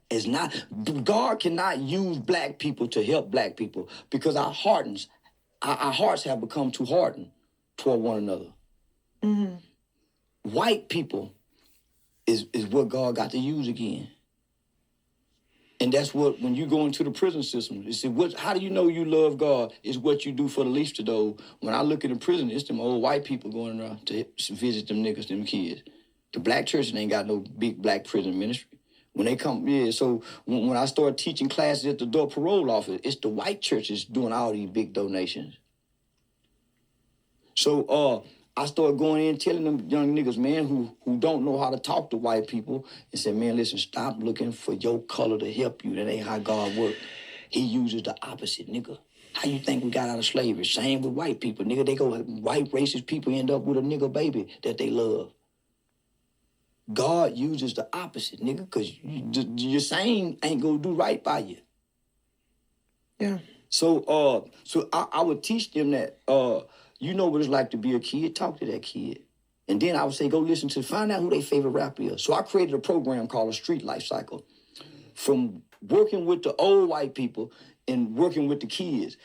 Is not God cannot use black people to help black people because our hearts have become too hardened toward one another. Mm-hmm. White people is what God got to use again. And that's what, when you go into the prison system, you see, how do you know you love God? It's what you do for the least of those. When I look in the prison, it's them old white people going around to visit them niggas, them kids. The black church ain't got no big black prison ministry. When they come, so when I start teaching classes at the door parole office, it's the white churches doing all these big donations. So I started going in telling them young niggas, man, who don't know how to talk to white people, and said, man, listen, stop looking for your color to help you. That ain't how God works. He uses the opposite, nigga. How you think we got out of slavery? Same with white people, nigga. White racist people end up with a nigga baby that they love. God uses the opposite, nigga, because your same ain't gonna do right by you. Yeah. So I would teach them that, you know what it's like to be a kid, talk to that kid. And then I would say, go find out who their favorite rapper is. So I created a program called A Street Life Cycle. From working with the old white people and working with the kids,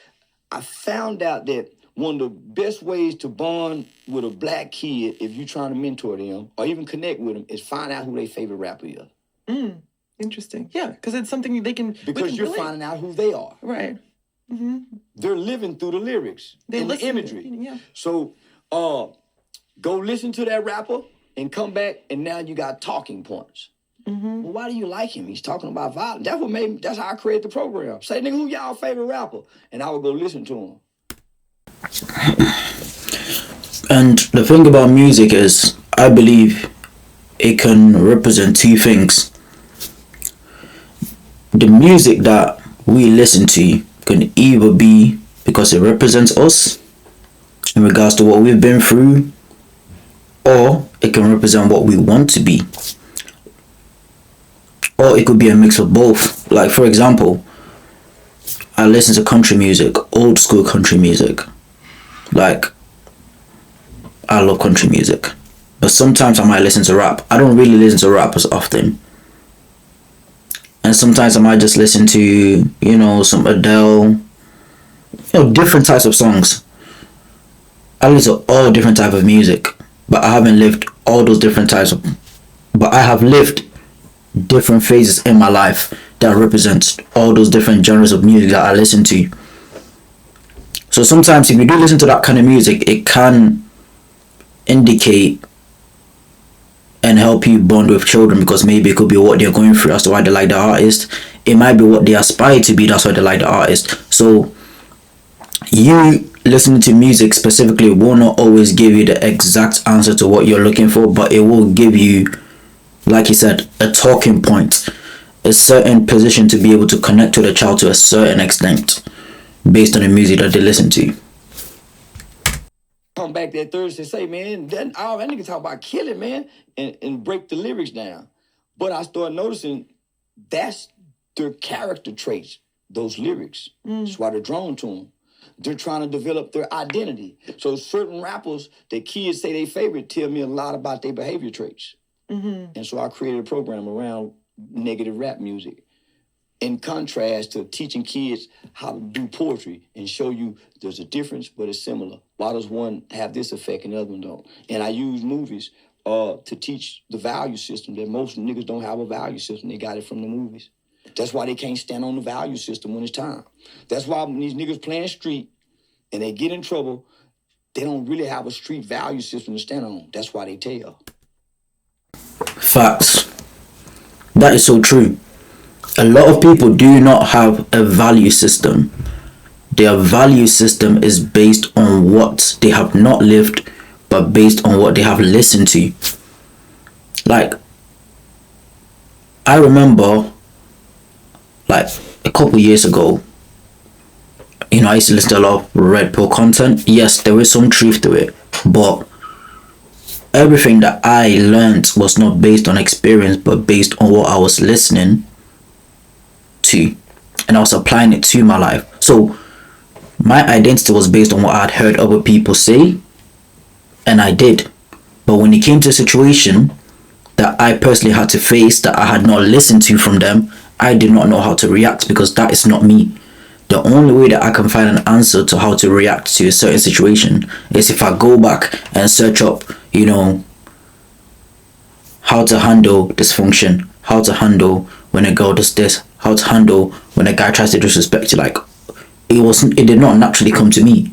I found out that one of the best ways to bond with a black kid, if you're trying to mentor them or even connect with them, is find out who their favorite rapper is. Interesting. Yeah, because it's something they can... Because you're finding out who they are. Right. Mm-hmm. They're living through the lyrics and the imagery. Yeah. So go listen to that rapper and come back, and now you got talking points. Mm-hmm. Well, why do you like him? He's talking about violence. That's how I created the program. Say, nigga, who y'all favorite rapper? And I would go listen to him. And the thing about music is, I believe it can represent two things. The music that we listen to can either be because it represents us in regards to what we've been through, or it can represent what we want to be, or it could be a mix of both. Like, for example, I listen to country music, old school country music. Like, I love country music, but sometimes I might listen to rap. I don't really listen to rap as often. And sometimes I might just listen to, some Adele, different types of songs. I listen to all different types of music, but I haven't lived all those different types of, but I have lived different phases in my life that represents all those different genres of music that I listen to. So sometimes if you do listen to that kind of music, it can indicate and help you bond with children, because maybe it could be what they're going through, that's why they like the artist. It might be what they aspire to be, that's why they like the artist. So you listening to music specifically will not always give you the exact answer to what you're looking for, but it will give you, like you said, a talking point, a certain position to be able to connect to the child to a certain extent based on the music that they listen to. Come back that Thursday and say, man, that nigga talk about killing, man, and break the lyrics down. But I started noticing that's their character traits, those lyrics. That's why they're drawn to them. They're trying to develop their identity. So certain rappers that kids say they favorite tell me a lot about their behavior traits. Mm-hmm. And so I created a program around negative rap music, in contrast to teaching kids how to do poetry and show you there's a difference, but it's similar. Why does one have this effect and the other one don't? And I use movies to teach the value system, that most niggas don't have a value system. They got it from the movies. That's why they can't stand on the value system when it's time. That's why when these niggas playing street and they get in trouble, they don't really have a street value system to stand on. That's why they tell. Facts. That is so true. A lot of people do not have a value system. Their value system is based on what they have not lived, but based on what they have listened to. Like, I remember, like, a couple years ago, I used to listen to a lot of Red Pill content. Yes, there is some truth to it, but everything that I learned was not based on experience, but based on what I was listening to, and I was applying it to my life. So my identity was based on what I'd heard other people say, and I did. But when it came to a situation that I personally had to face, that I had not listened to from them, I did not know how to react because that is not me. The only way that I can find an answer to how to react to a certain situation is if I go back and search up, how to handle dysfunction, how to handle when a girl does this, how to handle when a guy tries to disrespect you. Like, it did not naturally come to me.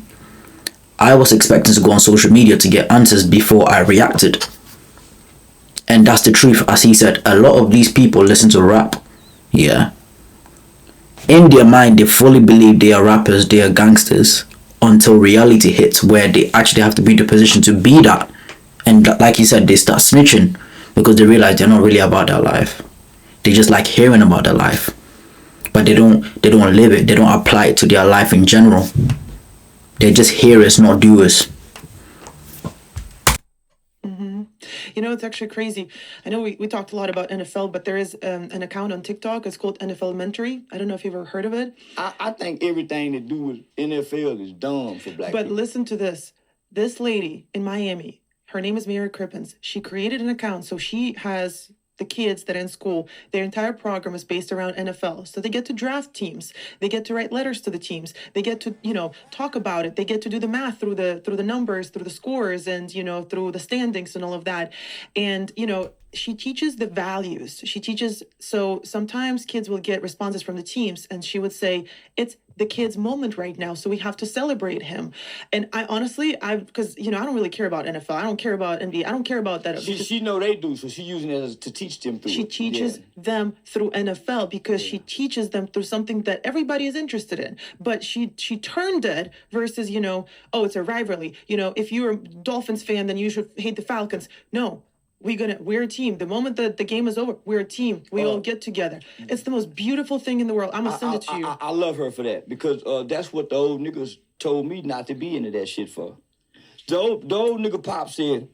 I was expecting to go on social media to get answers before I reacted. And that's the truth. As he said, a lot of these people listen to rap. Yeah. In their mind, they fully believe they are rappers, they are gangsters, until reality hits where they actually have to be in the position to be that. And like he said, they start snitching because they realize they're not really about that life. They just like hearing about their life, but they don't live it. They don't apply it to their life in general. They're just hearers, not doers. It's actually crazy. I know we talked a lot about NFL, but there is an account on TikTok. It's called NFLmentary. I don't know if you've ever heard of it. I think everything to do with NFL is dumb for black people. But listen to this. This lady in Miami, her name is Mary Crippins. She created an account. So she has the kids that are in school, their entire program is based around NFL. So they get to draft teams. They get to write letters to the teams. They get to, talk about it. They get to do the math through the numbers, through the scores, and, through the standings and all of that. And, she teaches the values. She teaches, so sometimes kids will get responses from the teams, and she would say, it's the kid's moment right now, so we have to celebrate him. And I honestly, because, I don't really care about NFL. I don't care about NBA. I don't care about that. She know they do, so she's using it to teach them through. She teaches them through NFL because she teaches them through something that everybody is interested in. But she turned it versus, it's a rivalry. If you're a Dolphins fan, then you should hate the Falcons. No. We're a team. The moment that the game is over, we're a team. We all get together. It's the most beautiful thing in the world. I'm gonna send it to you. I love her for that because that's what the old niggas told me not to be into that shit for. The old nigga Pop said,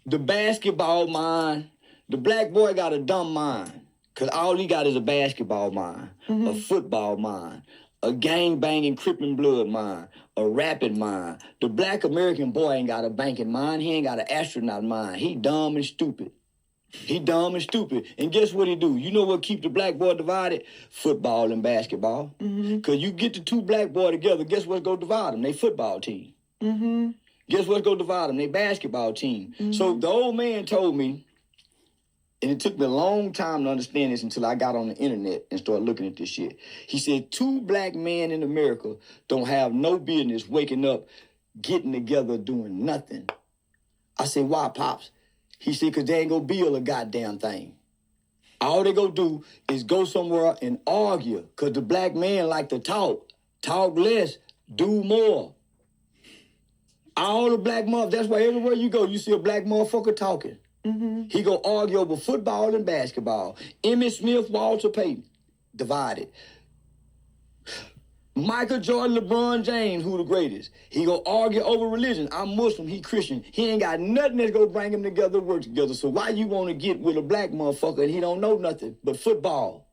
the basketball mind, the black boy got a dumb mind because all he got is a basketball mind, a football mind, a gang-banging Crippin' blood mind, a rapping mind. The black American boy ain't got a banking mind. He ain't got an astronaut mind. He dumb and stupid. And guess what he do? You know what keep the black boy divided? Football and basketball. Because you get the two black boys together, guess what's going to divide them? They football team. Guess what's going to divide them? They basketball team. So the old man told me, and it took me a long time to understand this until I got on the internet and started looking at this shit. He said, 2 black men in America don't have no business waking up, getting together, doing nothing. I said, why, Pops? He said, because they ain't gonna build a goddamn thing. All they gonna do is go somewhere and argue, because the black man like to talk less, do more. All the black motherfuckers, that's why everywhere you go, you see a black motherfucker talking. He go argue over football and basketball. Emmitt Smith, Walter Payton, divided. Michael Jordan, LeBron James, who the greatest? He go argue over religion. I'm Muslim, he Christian. He ain't got nothing that's gonna bring them together, work together. So why you wanna get with a black motherfucker and he don't know nothing but football?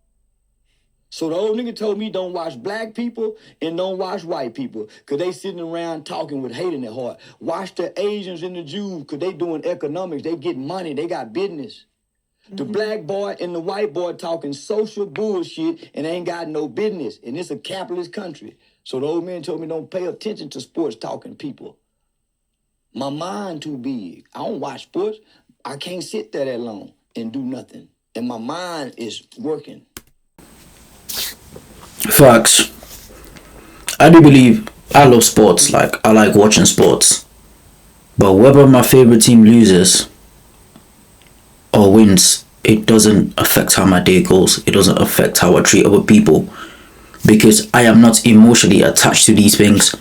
So the old nigga told me don't watch black people and don't watch white people because they sitting around talking with hate in their heart. Watch the Asians and the Jews because they doing economics. They get money. They got business. The black boy and the white boy talking social bullshit and ain't got no business. And it's a capitalist country. So the old man told me don't pay attention to sports talking people. My mind too big. I don't watch sports. I can't sit there that long and do nothing. And my mind is working. Facts. I do believe I love sports. Like, I like watching sports. But whether my favorite team loses or wins, it doesn't affect how my day goes. It doesn't affect how I treat other people. Because I am not emotionally attached to these things.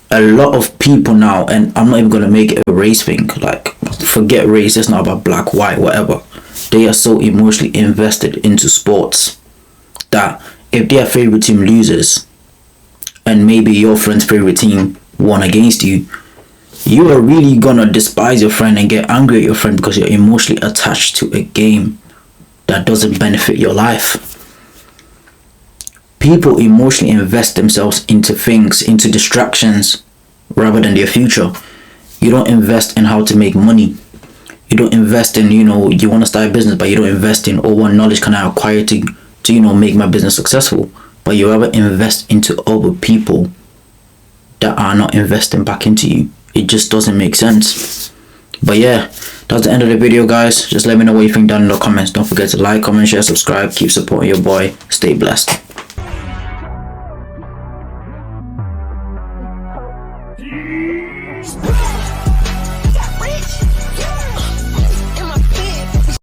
A lot of people now, and I'm not even going to make it a race thing. Like, forget race. It's not about black, white, whatever. They are so emotionally invested into sports that if their favorite team loses and maybe your friend's favorite team won against you, you are really gonna despise your friend and get angry at your friend because you're emotionally attached to a game that doesn't benefit your life. People emotionally invest themselves into things, into distractions, rather than their future. You don't invest in how to make money. You don't invest in, you know, you want to start a business, but you don't invest in, oh, what knowledge can I acquire to you know, make my business successful. But you rather invest into other people that are not investing back into you. It just doesn't make sense. But yeah, that's the end of the video, guys. Just let me know what you think down in the comments. Don't forget to like, comment, share, subscribe. Keep supporting your boy. Stay blessed. What